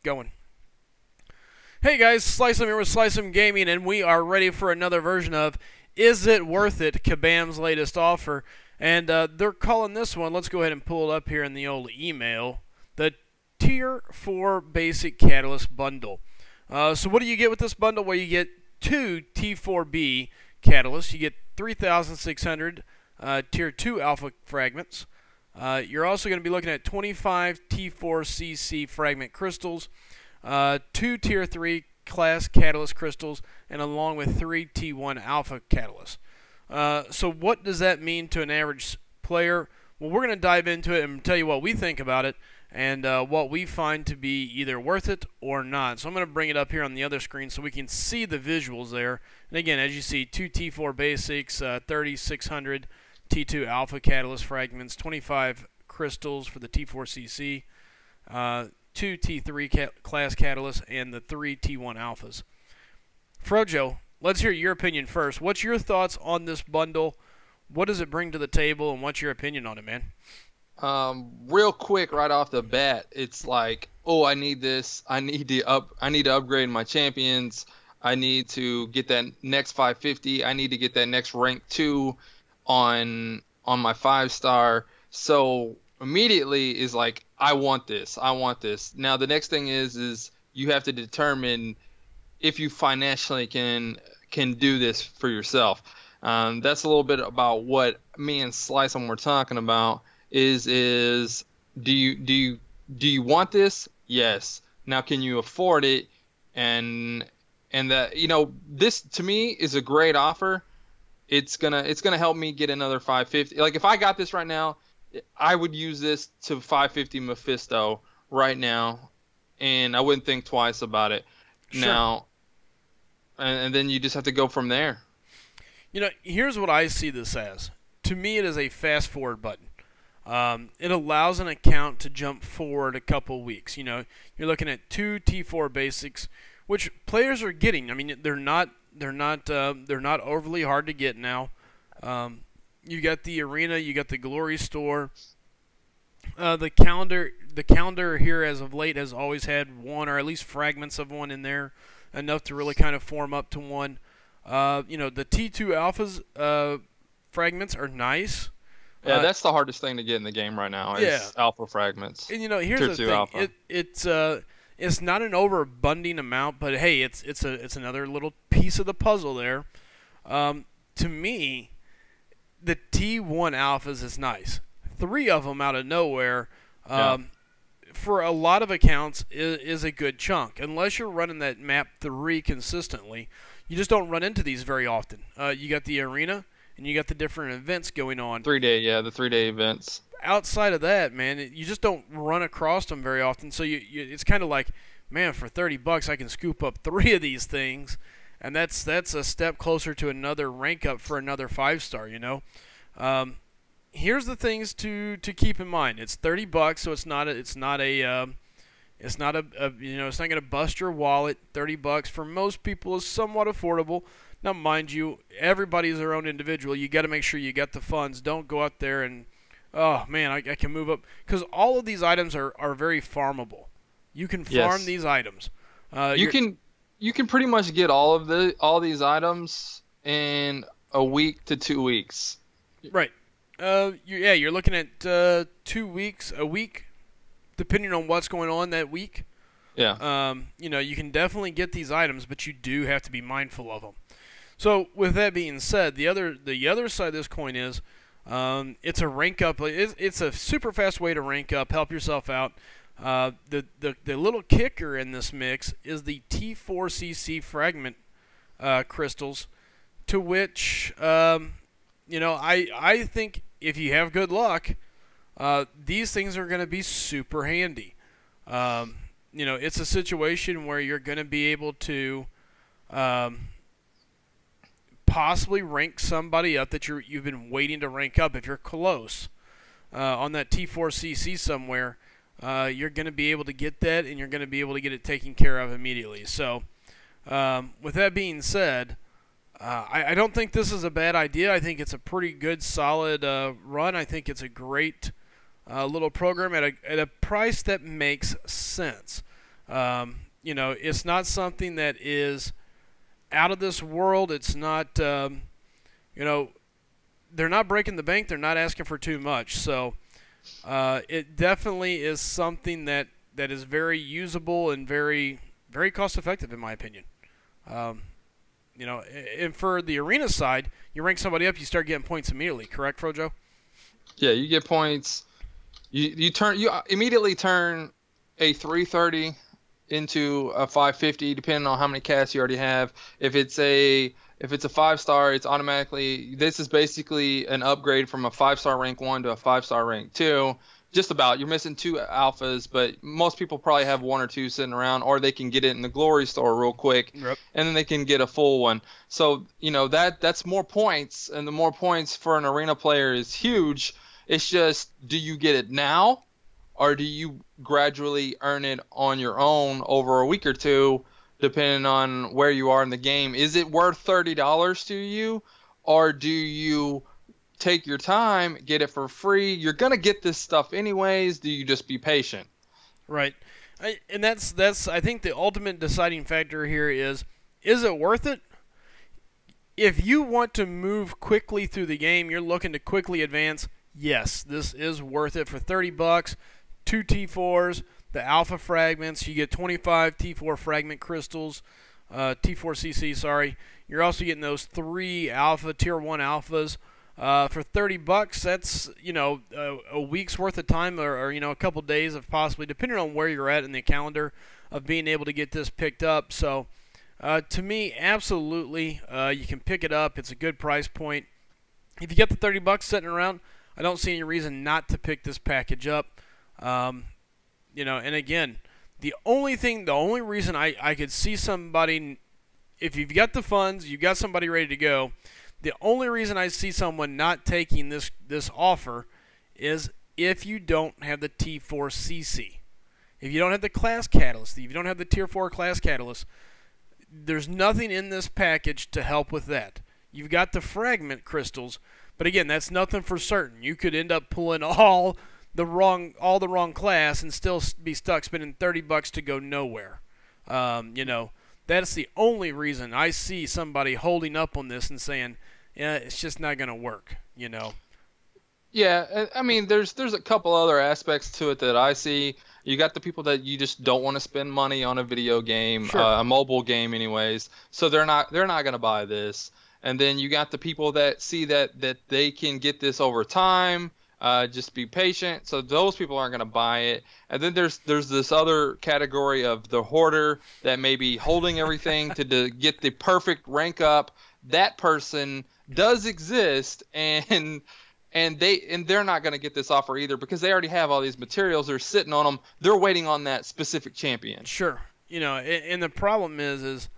going. Hey guys, Slice'em here with Slice'em Gaming, and we are ready for another version of Is It Worth It? Kabam's latest offer. And they're calling this one, let's go ahead and pull it up here in the old email, the Tier 4 Basic Catalyst Bundle. So what do you get with this bundle? Well, you get two T4B catalysts. You get 3,600 Tier 2 Alpha fragments. You're also going to be looking at 25 T4CC fragment crystals, 2 Tier 3 class catalyst crystals, and along with 3 T1 alpha catalysts. So what does that mean to an average player? Well, we're going to dive into it and tell you what we think about it and what we find to be either worth it or not. So I'm going to bring it up here on the other screen so we can see the visuals there. And again, as you see, 2 T4 basics, 3,600 T2 alpha catalyst fragments, 25 crystals for the T4CC, 2 T3 class catalysts, and the 3 T1 alphas. Frojo, let's hear your opinion first. What's your thoughts on this bundle? What does it bring to the table, and what's your opinion on it, man? Real quick, right off the bat, it's like, oh, I need this. I need to upgrade my champions. I need to get that next 550. I need to get that next rank 2 on my 5-star. So immediately is like, I want this. I want this. Now the next thing is you have to determine if you financially can do this for yourself. That's a little bit about what me and Slice'em were talking about. Is do you want this? Yes. Now can you afford it? And that, you know, this to me is a great offer. It's gonna help me get another 550. Like if I got this right now, I would use this to 550 Mephisto right now, and I wouldn't think twice about it. Sure. Now, and then you just have to go from there. You know, here's what I see this as. To me, it is a fast forward button. It allows an account to jump forward a couple weeks. You know, you're looking at 2 T4 basics, which players are getting. I mean, they're not overly hard to get now. You got the arena, you got the glory store. The calendar here as of late has always had one or at least fragments of one in there, enough to really kind of form up to one. You know, the T2 alphas fragments are nice. Yeah, that's the hardest thing to get in the game right now is alpha fragments. And you know, here's the thing: alpha. It's not an overabundant amount, but hey, it's another little piece of the puzzle there. To me, the T1 alphas is nice. 3 of them out of nowhere, for a lot of accounts, is a good chunk. Unless you're running that map 3 consistently, you just don't run into these very often. You got the arena, and you got the different events going on. 3-day, the 3-day events. Outside of that, man, you just don't run across them very often. So it's kind of like, man, for $30 I can scoop up 3 of these things, and that's a step closer to another rank up for another 5-star. You know, here's the things to keep in mind. It's $30, so it's not going to bust your wallet. $30 for most people is somewhat affordable. Now, mind you, everybody's their own individual. You got to make sure you got the funds. Don't go out there and, oh man, I can move up, because all of these items are very farmable. You can farm these items. You can pretty much get all these items in a week to 2 weeks. Right. You're looking at 2 weeks, a week, depending on what's going on that week. Yeah. You know, you can definitely get these items, but you do have to be mindful of them. So with that being said, the other side of this coin is it's a rank up. It's a super fast way to rank up, help yourself out. The little kicker in this mix is the T4CC fragment crystals, to which you know, I think if you have good luck, these things are going to be super handy. You know, it's a situation where you're going to be able to possibly rank somebody up that you've been waiting to rank up. If you're close on that T4CC somewhere, you're going to be able to get that, and you're going to be able to get it taken care of immediately. So with that being said, I don't think this is a bad idea. I think it's a pretty good, solid run. I think it's a great little program at a price that makes sense. It's not something that is out of this world. It's not, they're not breaking the bank. They're not asking for too much. So it definitely is something that is very usable and very, very cost effective, in my opinion. Um, and for the arena side, you rank somebody up, you start getting points immediately. Correct, Frojo? Yeah, you get points. You immediately turn a 330 into a 550, depending on how many casts you already have. If it's a 5-star, it's automatically. This is basically an upgrade from a 5-star rank 1 to a 5-star rank 2. Just about. You're missing 2 alphas, but most people probably have 1 or 2 sitting around, or they can get it in the glory store real quick, Yep. and then they can get a full one. So that's more points, and the more points for an arena player is huge. It's just, do you get it now, or do you gradually earn it on your own over a week or two, depending on where you are in the game? Is it worth $30 to you, or do you take your time, get it for free? You're going to get this stuff anyways. Do you just be patient? Right. And that's I think the ultimate deciding factor here is it worth it? If you want to move quickly through the game, you're looking to quickly advance, yes, this is worth it. For $30, 2 T4s, the alpha fragments, you get 25 T4 fragment crystals, T4CC, sorry. You're also getting those 3 alpha, tier 1 alphas. For $30, that's a week's worth of time, or a couple days of possibly, depending on where you're at in the calendar, of being able to get this picked up. So, to me, absolutely, you can pick it up. It's a good price point. If you get the $30 sitting around, I don't see any reason not to pick this package up. And again, the only reason I could see somebody, if you've got the funds, you've got somebody ready to go. The only reason I see someone not taking this offer is if you don't have the T4CC. If you don't have the class catalyst, if you don't have the tier 4 class catalyst, there's nothing in this package to help with that. You've got the fragment crystals, but again, that's nothing for certain. You could end up pulling all the wrong class and still be stuck spending $30 to go nowhere. That's the only reason I see somebody holding up on this and saying, yeah, it's just not going to work, Yeah, I mean, there's a couple other aspects to it that I see. You got the people that you just don't want to spend money on a video game, Sure. A mobile game, anyways. So they're not going to buy this. And then you got the people that see that they can get this over time. Just be patient. So those people aren't going to buy it. And then there's this other category of the hoarder that may be holding everything to get the perfect rank up. That person does exist, and they're not going to get this offer either, because they already have all these materials. They're sitting on them. They're waiting on that specific champion. Sure. And the problem is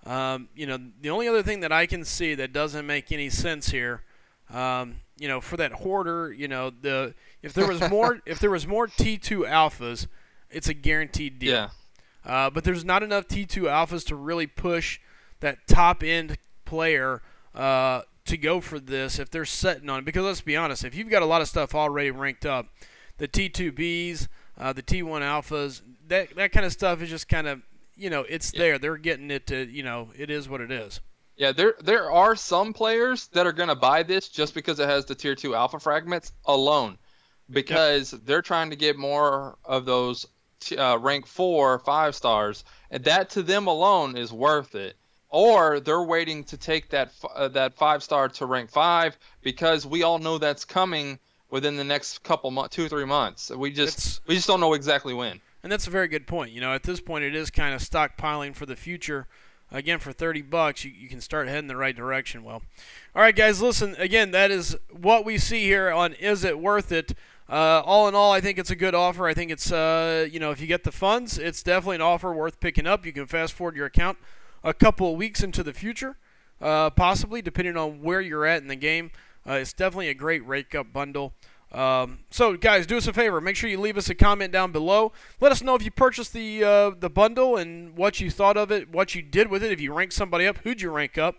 the only other thing that I can see that doesn't make any sense here, for that hoarder, if there was more T2 alphas, it's a guaranteed deal. Yeah. But there's not enough T2 alphas to really push that top end player to go for this if they're sitting on it. Because let's be honest, if you've got a lot of stuff already ranked up, the T2Bs, the T1 alphas, that kind of stuff is just kind of, it's there. They're getting it to, it is what it is. Yeah, there are some players that are going to buy this just because it has the tier 2 alpha fragments alone, because they're trying to get more of those rank 4 5-stars, and that to them alone is worth it. Or they're waiting to take that 5-star to rank 5, because we all know that's coming within the next couple months, 2-3 months. We just don't know exactly when. And that's a very good point. At this point, it is kind of stockpiling for the future. Again, for $30, you can start heading the right direction. Well, all right, guys, listen. Again, that is what we see here on Is It Worth It? All in all, I think it's a good offer. I think it's, if you get the funds, it's definitely an offer worth picking up. You can fast forward your account a couple of weeks into the future, possibly, depending on where you're at in the game. It's definitely a great rake-up bundle. So, guys, do us a favor. Make sure you leave us a comment down below. Let us know if you purchased the bundle and what you thought of it, what you did with it. If you ranked somebody up, who'd you rank up?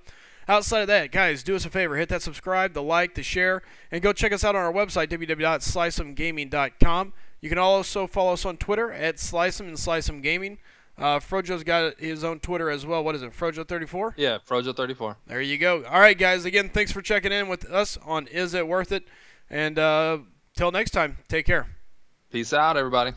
Outside of that, guys, do us a favor. Hit that subscribe, the like, the share, and go check us out on our website, www.sliceofgaming.com. You can also follow us on Twitter at Slice'em and Slice'em Gaming. Frojo's got his own Twitter as well. What is it, Frojo34? Yeah, Frojo34. There you go. All right, guys. Again, thanks for checking in with us on Is It Worth It? And till next time, take care. Peace out, everybody.